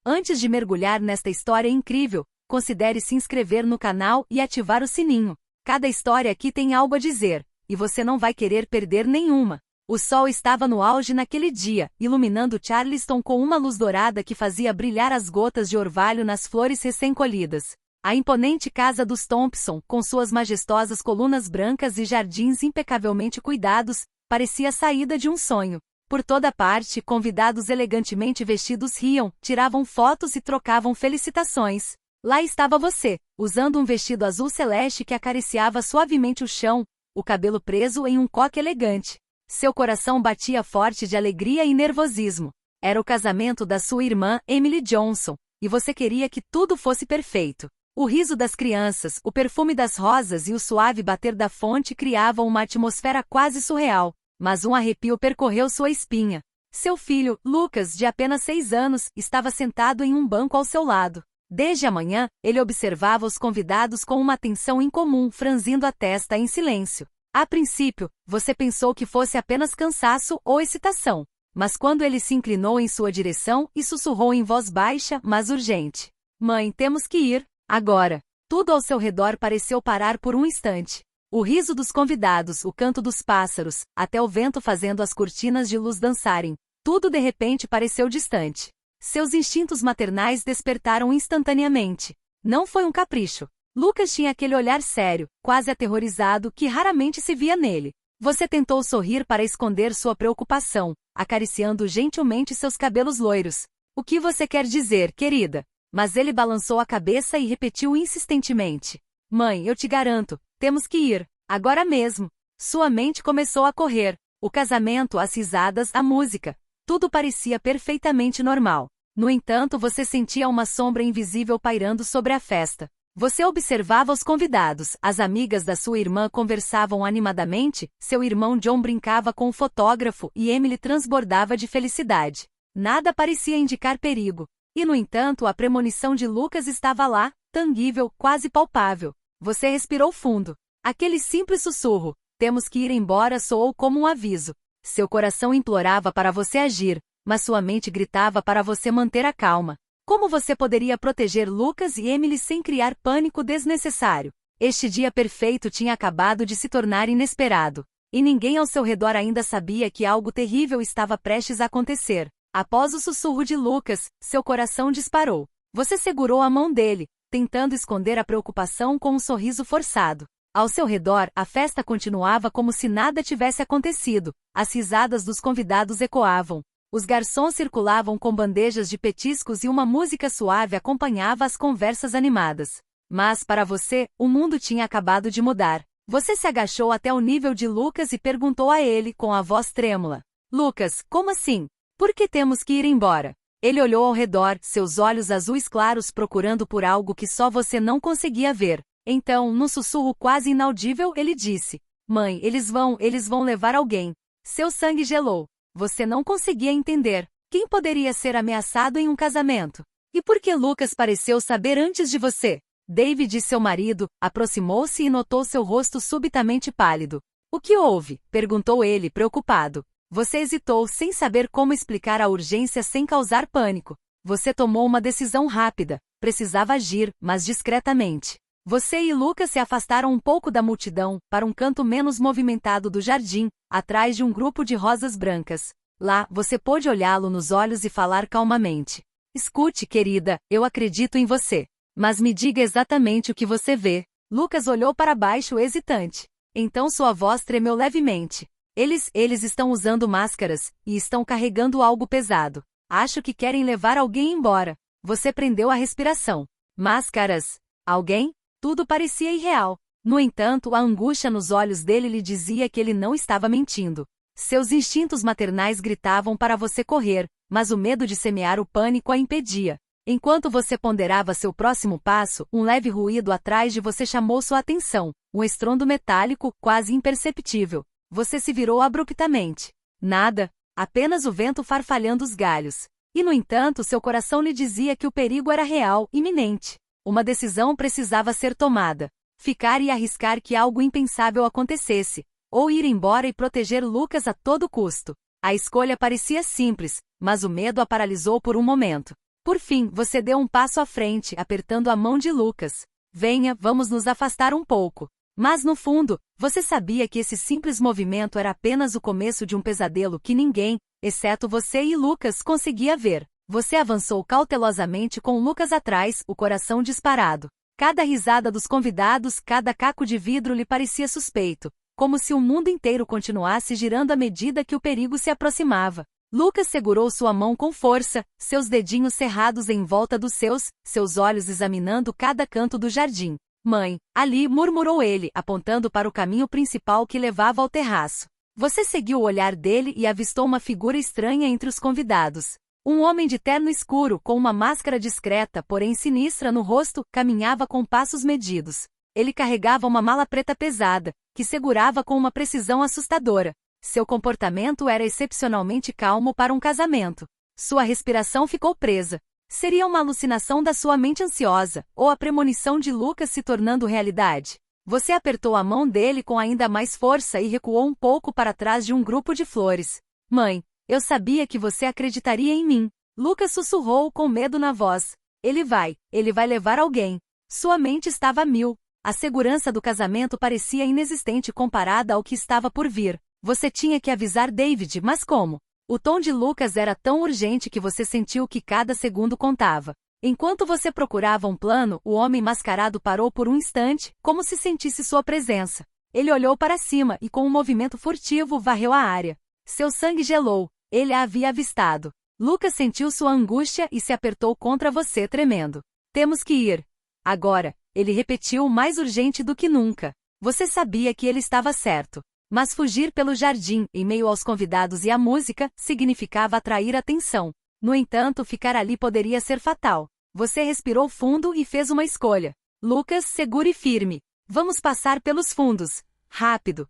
Antes de mergulhar nesta história incrível, considere se inscrever no canal e ativar o sininho. Cada história aqui tem algo a dizer, e você não vai querer perder nenhuma. O sol estava no auge naquele dia, iluminando Charleston com uma luz dourada que fazia brilhar as gotas de orvalho nas flores recém-colhidas. A imponente casa dos Thompson, com suas majestosas colunas brancas e jardins impecavelmente cuidados, parecia a saída de um sonho. Por toda parte, convidados elegantemente vestidos riam, tiravam fotos e trocavam felicitações. Lá estava você, usando um vestido azul celeste que acariciava suavemente o chão, o cabelo preso em um coque elegante. Seu coração batia forte de alegria e nervosismo. Era o casamento da sua irmã, Emily Johnson, e você queria que tudo fosse perfeito. O riso das crianças, o perfume das rosas e o suave bater da fonte criavam uma atmosfera quase surreal. Mas um arrepio percorreu sua espinha. Seu filho, Lucas, de apenas 6 anos, estava sentado em um banco ao seu lado. Desde a manhã, ele observava os convidados com uma atenção incomum, franzindo a testa em silêncio. A princípio, você pensou que fosse apenas cansaço ou excitação. Mas quando ele se inclinou em sua direção e sussurrou em voz baixa, mas urgente: "Mãe, temos que ir, agora." Tudo ao seu redor pareceu parar por um instante. O riso dos convidados, o canto dos pássaros, até o vento fazendo as cortinas de luz dançarem. Tudo de repente pareceu distante. Seus instintos maternais despertaram instantaneamente. Não foi um capricho. Lucas tinha aquele olhar sério, quase aterrorizado, que raramente se via nele. Você tentou sorrir para esconder sua preocupação, acariciando gentilmente seus cabelos loiros. "O que você quer dizer, querida?" Mas ele balançou a cabeça e repetiu insistentemente: "Mãe, eu te garanto, temos que ir, agora mesmo." Sua mente começou a correr. O casamento, as risadas, a música. Tudo parecia perfeitamente normal. No entanto, você sentia uma sombra invisível pairando sobre a festa. Você observava os convidados, as amigas da sua irmã conversavam animadamente, seu irmão John brincava com o fotógrafo e Emily transbordava de felicidade. Nada parecia indicar perigo. E no entanto, a premonição de Lucas estava lá, tangível, quase palpável. Você respirou fundo. Aquele simples sussurro, "Temos que ir embora", soou como um aviso. Seu coração implorava para você agir, mas sua mente gritava para você manter a calma. Como você poderia proteger Lucas e Emily sem criar pânico desnecessário? Este dia perfeito tinha acabado de se tornar inesperado. E ninguém ao seu redor ainda sabia que algo terrível estava prestes a acontecer. Após o sussurro de Lucas, seu coração disparou. Você segurou a mão dele, tentando esconder a preocupação com um sorriso forçado. Ao seu redor, a festa continuava como se nada tivesse acontecido. As risadas dos convidados ecoavam. Os garçons circulavam com bandejas de petiscos e uma música suave acompanhava as conversas animadas. Mas, para você, o mundo tinha acabado de mudar. Você se agachou até o nível de Lucas e perguntou a ele com a voz trêmula: "Lucas, como assim? Por que temos que ir embora?" Ele olhou ao redor, seus olhos azuis claros procurando por algo que só você não conseguia ver. Então, num sussurro quase inaudível, ele disse: "Mãe, eles vão levar alguém." Seu sangue gelou. Você não conseguia entender. Quem poderia ser ameaçado em um casamento? E por que Lucas pareceu saber antes de você? David, seu marido, aproximou-se e notou seu rosto subitamente pálido. "O que houve?" perguntou ele, preocupado. Você hesitou, sem saber como explicar a urgência sem causar pânico. Você tomou uma decisão rápida. Precisava agir, mas discretamente. Você e Lucas se afastaram um pouco da multidão, para um canto menos movimentado do jardim, atrás de um grupo de rosas brancas. Lá, você pôde olhá-lo nos olhos e falar calmamente: "Escute, querida, eu acredito em você. Mas me diga exatamente o que você vê." Lucas olhou para baixo hesitante. Então sua voz tremeu levemente. Eles estão usando máscaras, e estão carregando algo pesado. Acho que querem levar alguém embora." Você prendeu a respiração. Máscaras? Alguém? Tudo parecia irreal. No entanto, a angústia nos olhos dele lhe dizia que ele não estava mentindo. Seus instintos maternais gritavam para você correr, mas o medo de semear o pânico a impedia. Enquanto você ponderava seu próximo passo, um leve ruído atrás de você chamou sua atenção, um estrondo metálico, quase imperceptível. Você se virou abruptamente. Nada, apenas o vento farfalhando os galhos. E no entanto, seu coração lhe dizia que o perigo era real, iminente. Uma decisão precisava ser tomada. Ficar e arriscar que algo impensável acontecesse, ou ir embora e proteger Lucas a todo custo. A escolha parecia simples, mas o medo a paralisou por um momento. Por fim, você deu um passo à frente, apertando a mão de Lucas. Venha, vamos nos afastar um pouco. Mas no fundo, você sabia que esse simples movimento era apenas o começo de um pesadelo que ninguém, exceto você e Lucas, conseguia ver. Você avançou cautelosamente com Lucas atrás, o coração disparado. Cada risada dos convidados, cada caco de vidro lhe parecia suspeito, como se o mundo inteiro continuasse girando à medida que o perigo se aproximava. Lucas segurou sua mão com força, seus dedinhos cerrados em volta dos seus olhos examinando cada canto do jardim. Mãe, ali, murmurou ele, apontando para o caminho principal que levava ao terraço. Você seguiu o olhar dele e avistou uma figura estranha entre os convidados. Um homem de terno escuro, com uma máscara discreta, porém sinistra no rosto, caminhava com passos medidos. Ele carregava uma mala preta pesada, que segurava com uma precisão assustadora. Seu comportamento era excepcionalmente calmo para um casamento. Sua respiração ficou presa. Seria uma alucinação da sua mente ansiosa, ou a premonição de Lucas se tornando realidade? Você apertou a mão dele com ainda mais força e recuou um pouco para trás de um grupo de flores. Mãe, eu sabia que você acreditaria em mim. Lucas sussurrou com medo na voz. Ele vai levar alguém. Sua mente estava a mil. A segurança do casamento parecia inexistente comparada ao que estava por vir. Você tinha que avisar David, mas como? O tom de Lucas era tão urgente que você sentiu que cada segundo contava. Enquanto você procurava um plano, o homem mascarado parou por um instante, como se sentisse sua presença. Ele olhou para cima e com um movimento furtivo varreu a área. Seu sangue gelou. Ele a havia avistado. Lucas sentiu sua angústia e se apertou contra você tremendo. Temos que ir. Agora, ele repetiu mais urgente do que nunca. Você sabia que ele estava certo. Mas fugir pelo jardim, em meio aos convidados e à música, significava atrair atenção. No entanto, ficar ali poderia ser fatal. Você respirou fundo e fez uma escolha. Lucas, seguro e firme. Vamos passar pelos fundos. Rápido.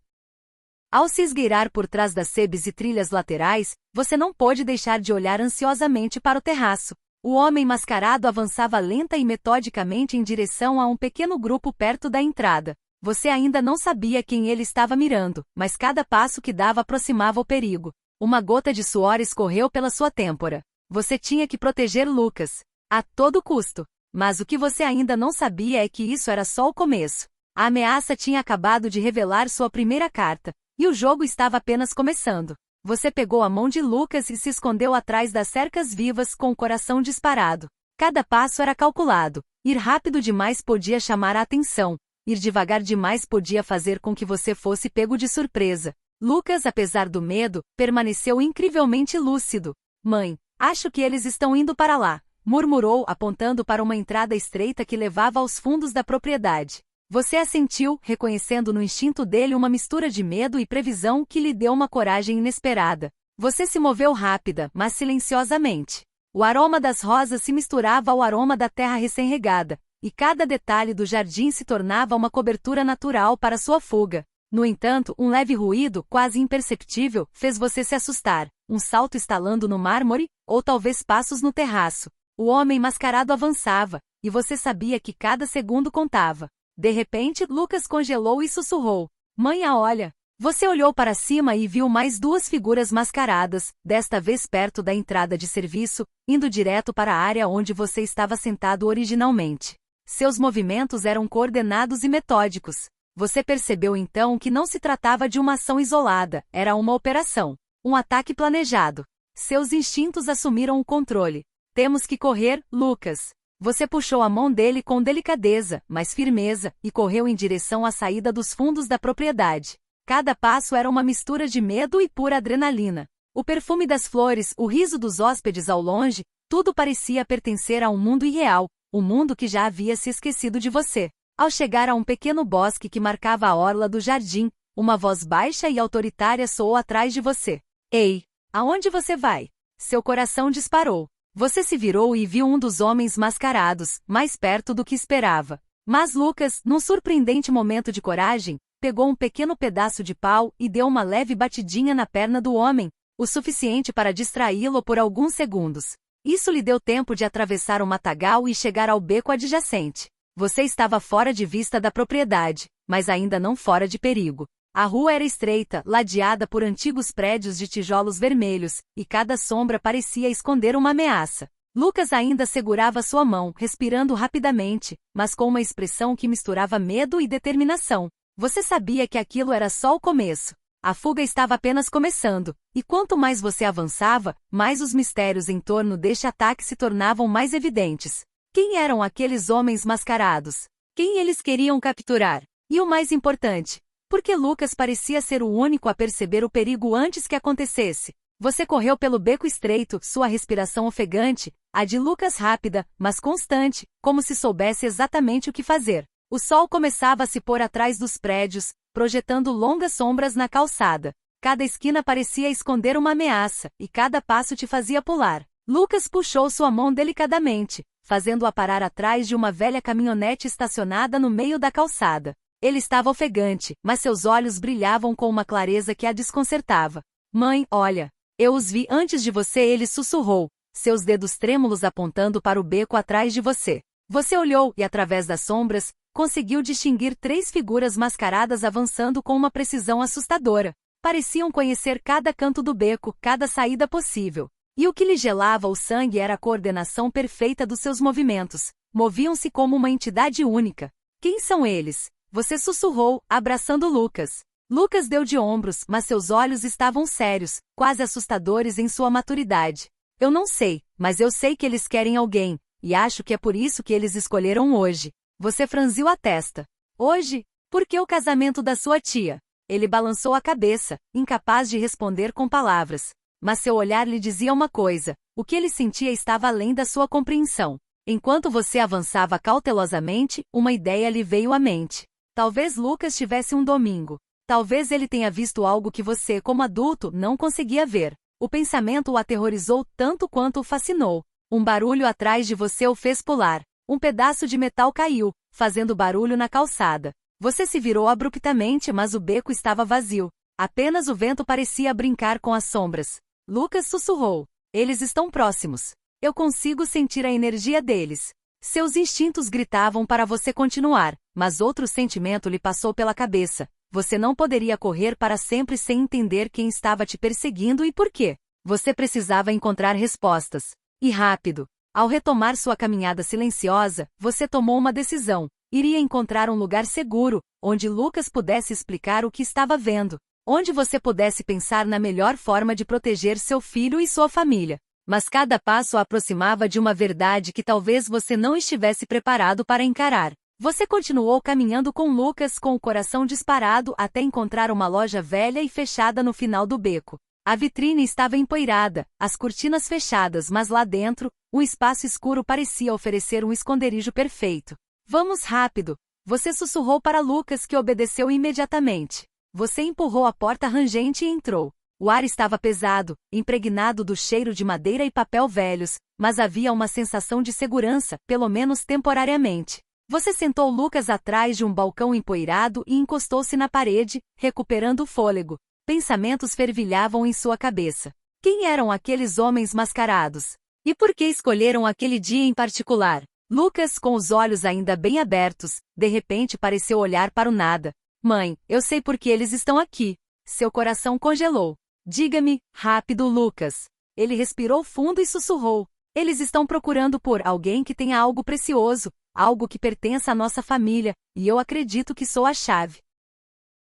Ao se esgueirar por trás das sebes e trilhas laterais, você não pôde deixar de olhar ansiosamente para o terraço. O homem mascarado avançava lenta e metodicamente em direção a um pequeno grupo perto da entrada. Você ainda não sabia quem ele estava mirando, mas cada passo que dava aproximava o perigo. Uma gota de suor escorreu pela sua têmpora. Você tinha que proteger Lucas. A todo custo. Mas o que você ainda não sabia é que isso era só o começo. A ameaça tinha acabado de revelar sua primeira carta, e o jogo estava apenas começando. Você pegou a mão de Lucas e se escondeu atrás das cercas vivas com o coração disparado. Cada passo era calculado. Ir rápido demais podia chamar a atenção. Ir devagar demais podia fazer com que você fosse pego de surpresa. Lucas, apesar do medo, permaneceu incrivelmente lúcido. Mãe, acho que eles estão indo para lá, murmurou, apontando para uma entrada estreita que levava aos fundos da propriedade. Você assentiu, reconhecendo no instinto dele uma mistura de medo e previsão que lhe deu uma coragem inesperada. Você se moveu rápida, mas silenciosamente. O aroma das rosas se misturava ao aroma da terra recém-regada, e cada detalhe do jardim se tornava uma cobertura natural para sua fuga. No entanto, um leve ruído, quase imperceptível, fez você se assustar. Um salto estalando no mármore, ou talvez passos no terraço. O homem mascarado avançava, e você sabia que cada segundo contava. De repente, Lucas congelou e sussurrou. Mãe, olha. Você olhou para cima e viu mais duas figuras mascaradas, desta vez perto da entrada de serviço, indo direto para a área onde você estava sentado originalmente. Seus movimentos eram coordenados e metódicos. Você percebeu então que não se tratava de uma ação isolada, era uma operação. Um ataque planejado. Seus instintos assumiram o controle. Temos que correr, Lucas. Você puxou a mão dele com delicadeza, mas firmeza, e correu em direção à saída dos fundos da propriedade. Cada passo era uma mistura de medo e pura adrenalina. O perfume das flores, o riso dos hóspedes ao longe, tudo parecia pertencer a um mundo irreal, um mundo que já havia se esquecido de você. Ao chegar a um pequeno bosque que marcava a orla do jardim, uma voz baixa e autoritária soou atrás de você. Ei, aonde você vai? Seu coração disparou. Você se virou e viu um dos homens mascarados, mais perto do que esperava. Mas Lucas, num surpreendente momento de coragem, pegou um pequeno pedaço de pau e deu uma leve batidinha na perna do homem, o suficiente para distraí-lo por alguns segundos. Isso lhe deu tempo de atravessar o matagal e chegar ao beco adjacente. Você estava fora de vista da propriedade, mas ainda não fora de perigo. A rua era estreita, ladeada por antigos prédios de tijolos vermelhos, e cada sombra parecia esconder uma ameaça. Lucas ainda segurava sua mão, respirando rapidamente, mas com uma expressão que misturava medo e determinação. Você sabia que aquilo era só o começo. A fuga estava apenas começando, e quanto mais você avançava, mais os mistérios em torno deste ataque se tornavam mais evidentes. Quem eram aqueles homens mascarados? Quem eles queriam capturar? E o mais importante, por que Lucas parecia ser o único a perceber o perigo antes que acontecesse? Você correu pelo beco estreito, sua respiração ofegante, a de Lucas rápida, mas constante, como se soubesse exatamente o que fazer. O sol começava a se pôr atrás dos prédios, projetando longas sombras na calçada. Cada esquina parecia esconder uma ameaça, e cada passo te fazia pular. Lucas puxou sua mão delicadamente, fazendo-a parar atrás de uma velha caminhonete estacionada no meio da calçada. Ele estava ofegante, mas seus olhos brilhavam com uma clareza que a desconcertava. Mãe, olha. Eu os vi antes de você, ele sussurrou, seus dedos trêmulos apontando para o beco atrás de você. Você olhou e, através das sombras, conseguiu distinguir 3 figuras mascaradas avançando com uma precisão assustadora. Pareciam conhecer cada canto do beco, cada saída possível. E o que lhe gelava o sangue era a coordenação perfeita dos seus movimentos. Moviam-se como uma entidade única. Quem são eles? Você sussurrou, abraçando Lucas. Lucas deu de ombros, mas seus olhos estavam sérios, quase assustadores em sua maturidade. Eu não sei, mas eu sei que eles querem alguém, e acho que é por isso que eles escolheram hoje. Você franziu a testa. Hoje? Por que o casamento da sua tia? Ele balançou a cabeça, incapaz de responder com palavras. Mas seu olhar lhe dizia uma coisa, o que ele sentia estava além da sua compreensão. Enquanto você avançava cautelosamente, uma ideia lhe veio à mente. Talvez Lucas tivesse um domingo. Talvez ele tenha visto algo que você, como adulto, não conseguia ver. O pensamento o aterrorizou tanto quanto o fascinou. Um barulho atrás de você o fez pular. Um pedaço de metal caiu, fazendo barulho na calçada. Você se virou abruptamente, mas o beco estava vazio. Apenas o vento parecia brincar com as sombras. Lucas sussurrou. Eles estão próximos. Eu consigo sentir a energia deles. Seus instintos gritavam para você continuar, mas outro sentimento lhe passou pela cabeça. Você não poderia correr para sempre sem entender quem estava te perseguindo e por quê. Você precisava encontrar respostas. E rápido. Ao retomar sua caminhada silenciosa, você tomou uma decisão. Iria encontrar um lugar seguro, onde Lucas pudesse explicar o que estava vendo. Onde você pudesse pensar na melhor forma de proteger seu filho e sua família. Mas cada passo a aproximava de uma verdade que talvez você não estivesse preparado para encarar. Você continuou caminhando com Lucas com o coração disparado até encontrar uma loja velha e fechada no final do beco. A vitrine estava empoeirada, as cortinas fechadas, mas lá dentro, um espaço escuro parecia oferecer um esconderijo perfeito. Vamos rápido! Você sussurrou para Lucas, que obedeceu imediatamente. Você empurrou a porta rangente e entrou. O ar estava pesado, impregnado do cheiro de madeira e papel velhos, mas havia uma sensação de segurança, pelo menos temporariamente. Você sentou Lucas atrás de um balcão empoeirado e encostou-se na parede, recuperando o fôlego. Pensamentos fervilhavam em sua cabeça. Quem eram aqueles homens mascarados? E por que escolheram aquele dia em particular? Lucas, com os olhos ainda bem abertos, de repente pareceu olhar para o nada. Mãe, eu sei por que eles estão aqui. Seu coração congelou. Diga-me, rápido, Lucas. Ele respirou fundo e sussurrou. Eles estão procurando por alguém que tenha algo precioso. Algo que pertença à nossa família, e eu acredito que sou a chave.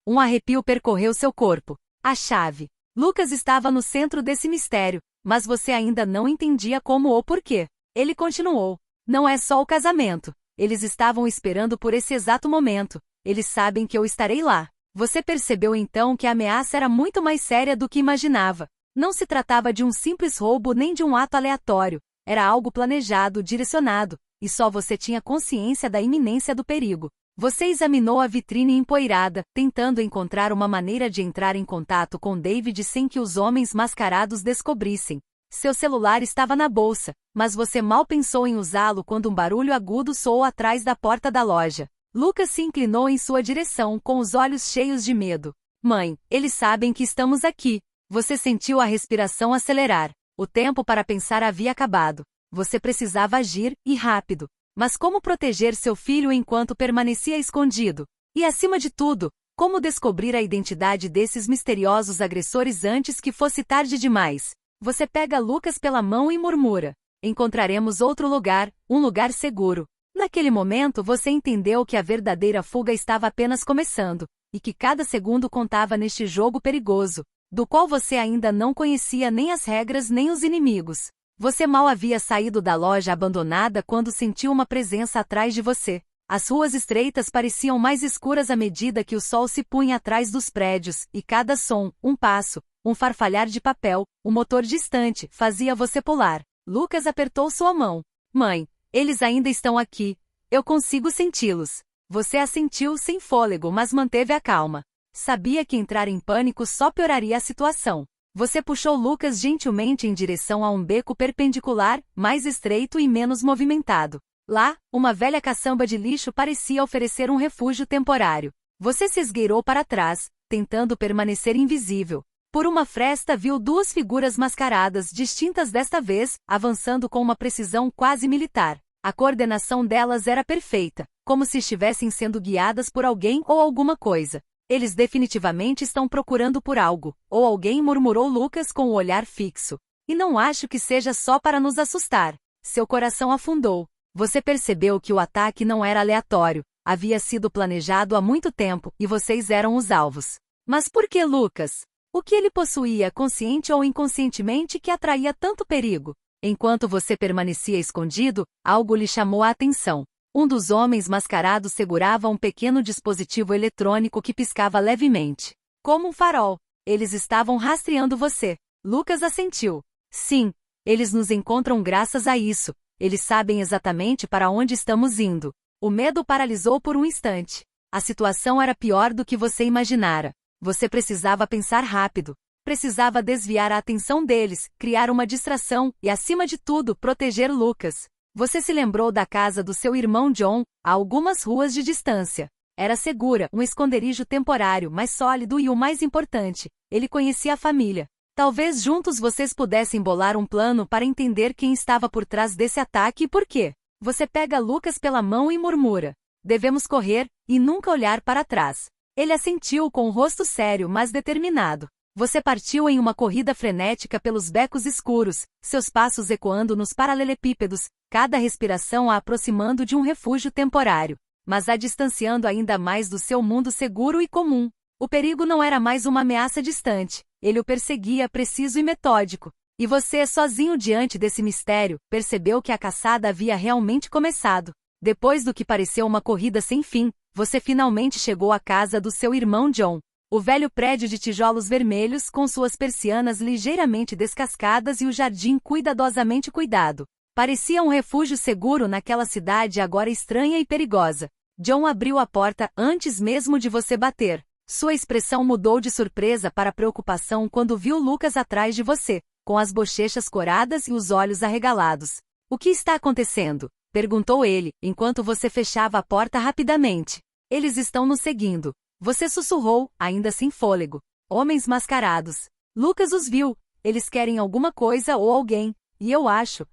Um arrepio percorreu seu corpo. A chave. Lucas estava no centro desse mistério, mas você ainda não entendia como ou porquê. Ele continuou. Não é só o casamento. Eles estavam esperando por esse exato momento. Eles sabem que eu estarei lá. Você percebeu então que a ameaça era muito mais séria do que imaginava. Não se tratava de um simples roubo nem de um ato aleatório. Era algo planejado, direcionado. E só você tinha consciência da iminência do perigo. Você examinou a vitrine empoeirada, tentando encontrar uma maneira de entrar em contato com David sem que os homens mascarados descobrissem. Seu celular estava na bolsa, mas você mal pensou em usá-lo quando um barulho agudo soou atrás da porta da loja. Lucas se inclinou em sua direção com os olhos cheios de medo. Mãe, eles sabem que estamos aqui. Você sentiu a respiração acelerar. O tempo para pensar havia acabado. Você precisava agir, e rápido. Mas como proteger seu filho enquanto permanecia escondido? E acima de tudo, como descobrir a identidade desses misteriosos agressores antes que fosse tarde demais? Você pega Lucas pela mão e murmura. Encontraremos outro lugar, um lugar seguro. Naquele momento você entendeu que a verdadeira fuga estava apenas começando, e que cada segundo contava neste jogo perigoso, do qual você ainda não conhecia nem as regras nem os inimigos. Você mal havia saído da loja abandonada quando sentiu uma presença atrás de você. As ruas estreitas pareciam mais escuras à medida que o sol se punha atrás dos prédios, e cada som, um passo, um farfalhar de papel, um motor distante, fazia você pular. Lucas apertou sua mão. Mãe, eles ainda estão aqui. Eu consigo senti-los. Você assentiu sem fôlego, mas manteve a calma. Sabia que entrar em pânico só pioraria a situação. Você puxou Lucas gentilmente em direção a um beco perpendicular, mais estreito e menos movimentado. Lá, uma velha caçamba de lixo parecia oferecer um refúgio temporário. Você se esgueirou para trás, tentando permanecer invisível. Por uma fresta viu duas figuras mascaradas distintas desta vez, avançando com uma precisão quase militar. A coordenação delas era perfeita, como se estivessem sendo guiadas por alguém ou alguma coisa. Eles definitivamente estão procurando por algo, ou alguém, murmurou Lucas com o olhar fixo. E não acho que seja só para nos assustar. Seu coração afundou. Você percebeu que o ataque não era aleatório, havia sido planejado há muito tempo, e vocês eram os alvos. Mas por que Lucas? O que ele possuía, consciente ou inconscientemente, que atraía tanto perigo? Enquanto você permanecia escondido, algo lhe chamou a atenção. Um dos homens mascarados segurava um pequeno dispositivo eletrônico que piscava levemente. Como um farol. Eles estavam rastreando você. Lucas assentiu. Sim, eles nos encontram graças a isso. Eles sabem exatamente para onde estamos indo. O medo paralisou por um instante. A situação era pior do que você imaginara. Você precisava pensar rápido. Precisava desviar a atenção deles, criar uma distração e, acima de tudo, proteger Lucas. Você se lembrou da casa do seu irmão John, a algumas ruas de distância. Era segura, um esconderijo temporário, mas sólido e o mais importante, ele conhecia a família. Talvez juntos vocês pudessem bolar um plano para entender quem estava por trás desse ataque e por quê. Você pega Lucas pela mão e murmura. Devemos correr, e nunca olhar para trás. Ele assentiu com o rosto sério, mas determinado. Você partiu em uma corrida frenética pelos becos escuros, seus passos ecoando nos paralelepípedos, cada respiração a aproximando de um refúgio temporário, mas a distanciando ainda mais do seu mundo seguro e comum. O perigo não era mais uma ameaça distante, ele o perseguia preciso e metódico. E você, sozinho diante desse mistério, percebeu que a caçada havia realmente começado. Depois do que pareceu uma corrida sem fim, você finalmente chegou à casa do seu irmão John. O velho prédio de tijolos vermelhos com suas persianas ligeiramente descascadas e o jardim cuidadosamente cuidado. Parecia um refúgio seguro naquela cidade agora estranha e perigosa. John abriu a porta antes mesmo de você bater. Sua expressão mudou de surpresa para preocupação quando viu Lucas atrás de você, com as bochechas coradas e os olhos arregalados. O que está acontecendo? Perguntou ele, enquanto você fechava a porta rapidamente. Eles estão nos seguindo. Você sussurrou, ainda sem fôlego. Homens mascarados. Lucas os viu. Eles querem alguma coisa ou alguém. E eu acho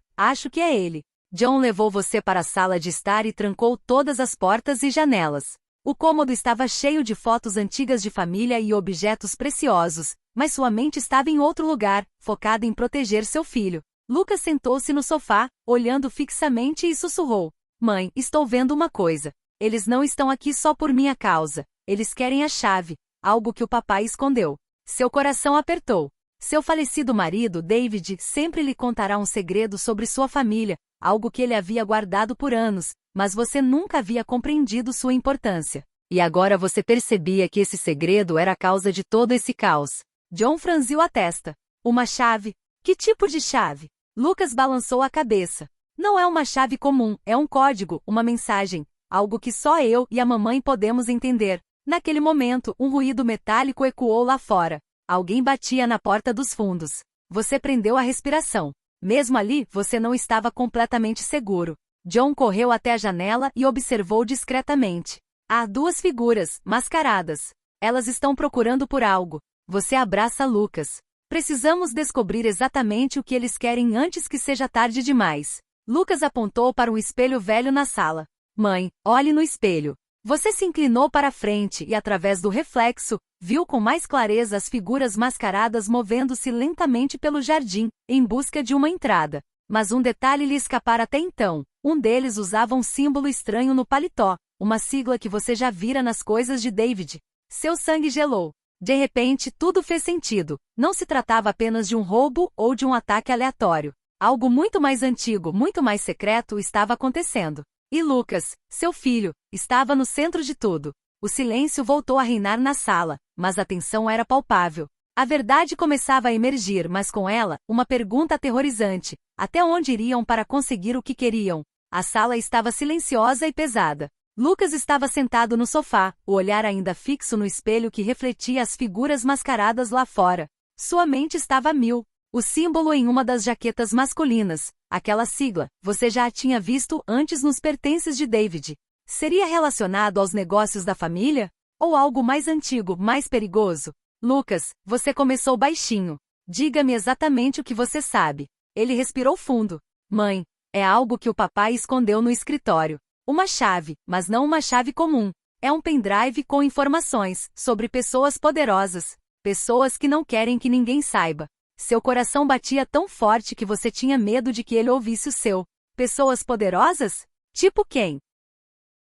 que é ele. John levou você para a sala de estar e trancou todas as portas e janelas. O cômodo estava cheio de fotos antigas de família e objetos preciosos, mas sua mente estava em outro lugar, focada em proteger seu filho. Lucas sentou-se no sofá, olhando fixamente e sussurrou. Mãe, estou vendo uma coisa. Eles não estão aqui só por minha causa. Eles querem a chave, algo que o papai escondeu. Seu coração apertou. Seu falecido marido, David, sempre lhe contará um segredo sobre sua família, algo que ele havia guardado por anos, mas você nunca havia compreendido sua importância. E agora você percebia que esse segredo era a causa de todo esse caos. John franziu a testa. Uma chave? Que tipo de chave? Lucas balançou a cabeça. Não é uma chave comum, é um código, uma mensagem, algo que só eu e a mamãe podemos entender. Naquele momento, um ruído metálico ecoou lá fora. Alguém batia na porta dos fundos. Você prendeu a respiração. Mesmo ali, você não estava completamente seguro. John correu até a janela e observou discretamente. Há duas figuras, mascaradas. Elas estão procurando por algo. Você abraça Lucas. Precisamos descobrir exatamente o que eles querem antes que seja tarde demais. Lucas apontou para um espelho velho na sala. Mãe, olhe no espelho. Você se inclinou para a frente e, através do reflexo, viu com mais clareza as figuras mascaradas movendo-se lentamente pelo jardim, em busca de uma entrada. Mas um detalhe lhe escapara até então. Um deles usava um símbolo estranho no paletó, uma sigla que você já vira nas coisas de David. Seu sangue gelou. De repente, tudo fez sentido. Não se tratava apenas de um roubo ou de um ataque aleatório. Algo muito mais antigo, muito mais secreto estava acontecendo. E Lucas, seu filho, estava no centro de tudo. O silêncio voltou a reinar na sala, mas a tensão era palpável. A verdade começava a emergir, mas com ela, uma pergunta aterrorizante. Até onde iriam para conseguir o que queriam? A sala estava silenciosa e pesada. Lucas estava sentado no sofá, o olhar ainda fixo no espelho que refletia as figuras mascaradas lá fora. Sua mente estava a mil. O símbolo em uma das jaquetas masculinas, aquela sigla, você já a tinha visto antes nos pertences de David. Seria relacionado aos negócios da família? Ou algo mais antigo, mais perigoso? Lucas, você começou baixinho. Diga-me exatamente o que você sabe. Ele respirou fundo. Mãe, é algo que o papai escondeu no escritório. Uma chave, mas não uma chave comum. É um pendrive com informações sobre pessoas poderosas. Pessoas que não querem que ninguém saiba. Seu coração batia tão forte que você tinha medo de que ele ouvisse o seu. Pessoas poderosas? Tipo quem?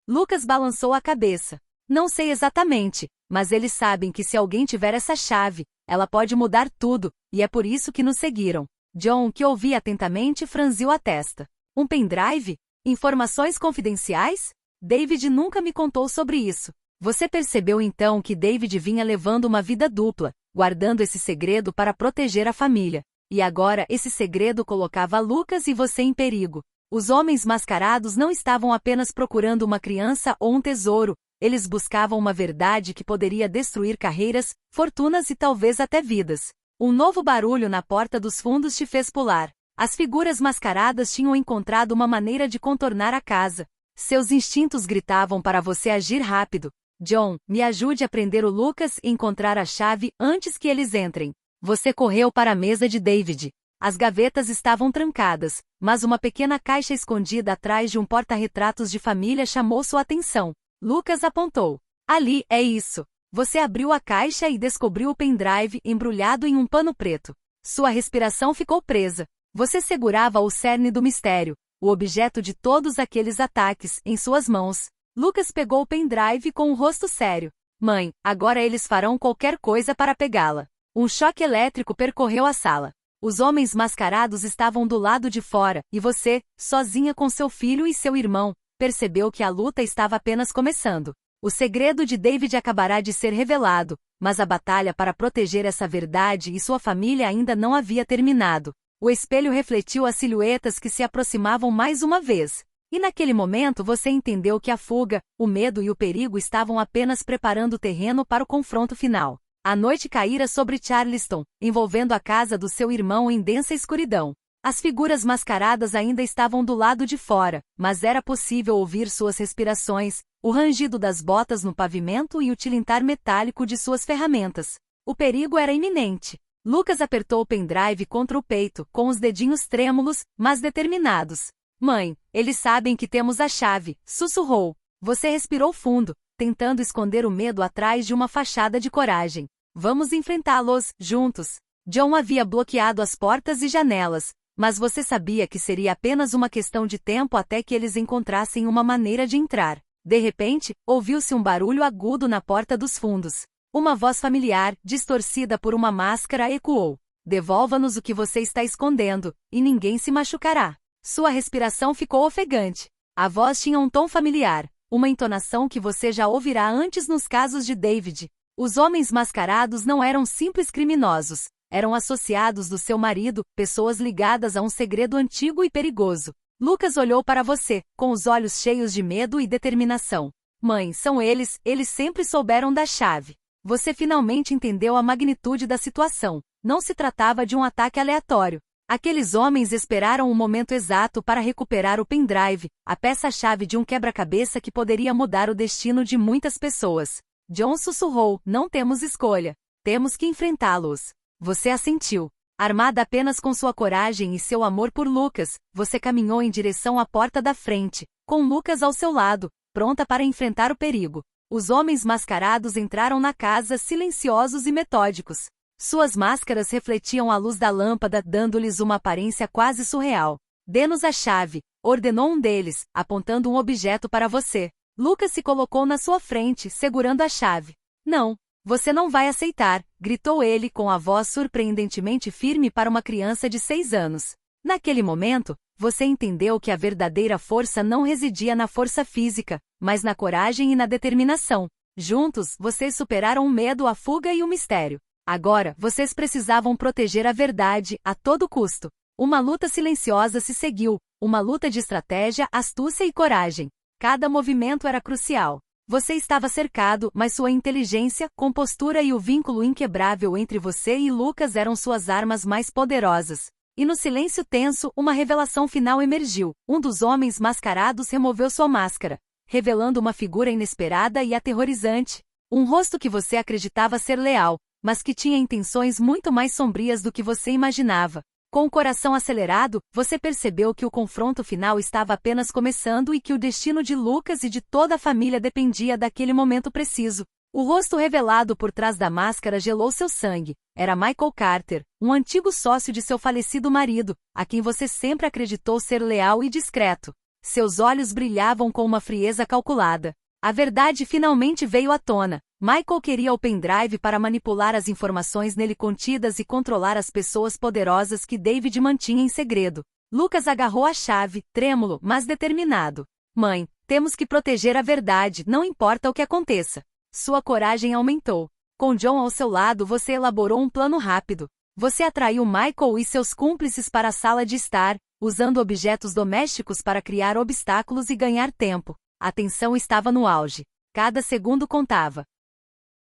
Lucas balançou a cabeça. Não sei exatamente, mas eles sabem que se alguém tiver essa chave, ela pode mudar tudo, e é por isso que nos seguiram. John, que ouvia atentamente, franziu a testa. Um pendrive? Informações confidenciais? David nunca me contou sobre isso. Você percebeu então que David vinha levando uma vida dupla, guardando esse segredo para proteger a família. E agora esse segredo colocava Lucas e você em perigo. Os homens mascarados não estavam apenas procurando uma criança ou um tesouro, eles buscavam uma verdade que poderia destruir carreiras, fortunas e talvez até vidas. Um novo barulho na porta dos fundos te fez pular. As figuras mascaradas tinham encontrado uma maneira de contornar a casa. Seus instintos gritavam para você agir rápido. John, me ajude a prender o Lucas e encontrar a chave antes que eles entrem. Você correu para a mesa de David. As gavetas estavam trancadas, mas uma pequena caixa escondida atrás de um porta-retratos de família chamou sua atenção. Lucas apontou. Ali, é isso. Você abriu a caixa e descobriu o pendrive embrulhado em um pano preto. Sua respiração ficou presa. Você segurava o cerne do mistério, o objeto de todos aqueles ataques, em suas mãos. Lucas pegou o pendrive com um rosto sério. Mãe, agora eles farão qualquer coisa para pegá-la. Um choque elétrico percorreu a sala. Os homens mascarados estavam do lado de fora, e você, sozinha com seu filho e seu irmão, percebeu que a luta estava apenas começando. O segredo de David acabará de ser revelado, mas a batalha para proteger essa verdade e sua família ainda não havia terminado. O espelho refletiu as silhuetas que se aproximavam mais uma vez. E naquele momento você entendeu que a fuga, o medo e o perigo estavam apenas preparando o terreno para o confronto final. A noite caíra sobre Charleston, envolvendo a casa do seu irmão em densa escuridão. As figuras mascaradas ainda estavam do lado de fora, mas era possível ouvir suas respirações, o rangido das botas no pavimento e o tilintar metálico de suas ferramentas. O perigo era iminente. Lucas apertou o pendrive contra o peito, com os dedinhos trêmulos, mas determinados. Mãe, eles sabem que temos a chave, sussurrou. Você respirou fundo, tentando esconder o medo atrás de uma fachada de coragem. Vamos enfrentá-los, juntos. John havia bloqueado as portas e janelas, mas você sabia que seria apenas uma questão de tempo até que eles encontrassem uma maneira de entrar. De repente, ouviu-se um barulho agudo na porta dos fundos. Uma voz familiar, distorcida por uma máscara, ecoou. Devolva-nos o que você está escondendo, e ninguém se machucará. Sua respiração ficou ofegante. A voz tinha um tom familiar, uma entonação que você já ouvirá antes nos casos de David. Os homens mascarados não eram simples criminosos, eram associados do seu marido, pessoas ligadas a um segredo antigo e perigoso. Lucas olhou para você, com os olhos cheios de medo e determinação. Mãe, são eles sempre souberam da chave. Você finalmente entendeu a magnitude da situação. Não se tratava de um ataque aleatório. Aqueles homens esperaram o momento exato para recuperar o pendrive, a peça-chave de um quebra-cabeça que poderia mudar o destino de muitas pessoas. John sussurrou, não temos escolha. Temos que enfrentá-los. Você assentiu. Armada apenas com sua coragem e seu amor por Lucas, você caminhou em direção à porta da frente, com Lucas ao seu lado, pronta para enfrentar o perigo. Os homens mascarados entraram na casa silenciosos e metódicos. Suas máscaras refletiam a luz da lâmpada, dando-lhes uma aparência quase surreal. Dê-nos a chave, ordenou um deles, apontando um objeto para você. Lucas se colocou na sua frente, segurando a chave. Não, você não vai aceitar, gritou ele com a voz surpreendentemente firme para uma criança de 6 anos. Naquele momento, você entendeu que a verdadeira força não residia na força física, mas na coragem e na determinação. Juntos, vocês superaram o medo, a fuga e o mistério. Agora, vocês precisavam proteger a verdade, a todo custo. Uma luta silenciosa se seguiu, uma luta de estratégia, astúcia e coragem. Cada movimento era crucial. Você estava cercado, mas sua inteligência, compostura e o vínculo inquebrável entre você e Lucas eram suas armas mais poderosas. E no silêncio tenso, uma revelação final emergiu. Um dos homens mascarados removeu sua máscara, revelando uma figura inesperada e aterrorizante. Um rosto que você acreditava ser leal, mas que tinha intenções muito mais sombrias do que você imaginava. Com o coração acelerado, você percebeu que o confronto final estava apenas começando e que o destino de Lucas e de toda a família dependia daquele momento preciso. O rosto revelado por trás da máscara gelou seu sangue. Era Michael Carter, um antigo sócio de seu falecido marido, a quem você sempre acreditou ser leal e discreto. Seus olhos brilhavam com uma frieza calculada. A verdade finalmente veio à tona. Michael queria o pendrive para manipular as informações nele contidas e controlar as pessoas poderosas que David mantinha em segredo. Lucas agarrou a chave, trêmulo, mas determinado. Mãe, temos que proteger a verdade, não importa o que aconteça. Sua coragem aumentou. Com John ao seu lado, você elaborou um plano rápido. Você atraiu Michael e seus cúmplices para a sala de estar, usando objetos domésticos para criar obstáculos e ganhar tempo. A tensão estava no auge. Cada segundo contava.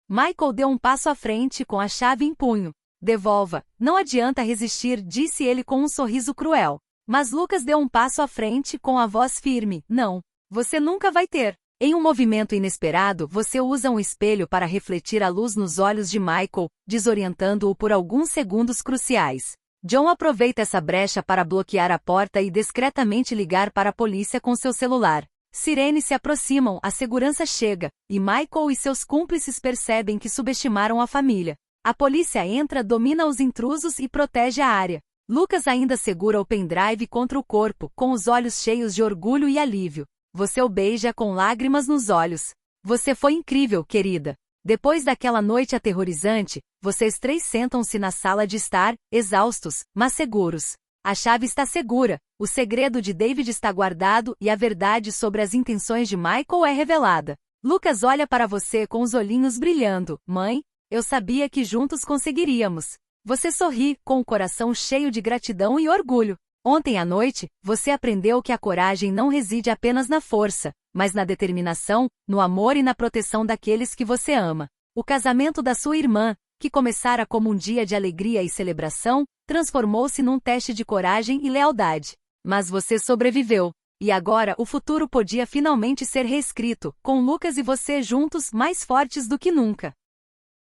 Michael deu um passo à frente com a chave em punho. Devolva. Não adianta resistir, disse ele com um sorriso cruel. Mas Lucas deu um passo à frente com a voz firme. Não. Você nunca vai ter. Em um movimento inesperado, você usa um espelho para refletir a luz nos olhos de Michael, desorientando-o por alguns segundos cruciais. John aproveita essa brecha para bloquear a porta e discretamente ligar para a polícia com seu celular. Sirenes se aproximam, a segurança chega, e Michael e seus cúmplices percebem que subestimaram a família. A polícia entra, domina os intrusos e protege a área. Lucas ainda segura o pendrive contra o corpo, com os olhos cheios de orgulho e alívio. Você o beija com lágrimas nos olhos. Você foi incrível, querida. Depois daquela noite aterrorizante, vocês três sentam-se na sala de estar, exaustos, mas seguros. A chave está segura, o segredo de David está guardado e a verdade sobre as intenções de Michael é revelada. Lucas olha para você com os olhinhos brilhando. Mãe, eu sabia que juntos conseguiríamos. Você sorri, com o coração cheio de gratidão e orgulho. Ontem à noite, você aprendeu que a coragem não reside apenas na força, mas na determinação, no amor e na proteção daqueles que você ama. O casamento da sua irmã, que começara como um dia de alegria e celebração, transformou-se num teste de coragem e lealdade. Mas você sobreviveu. E agora o futuro podia finalmente ser reescrito, com Lucas e você juntos mais fortes do que nunca.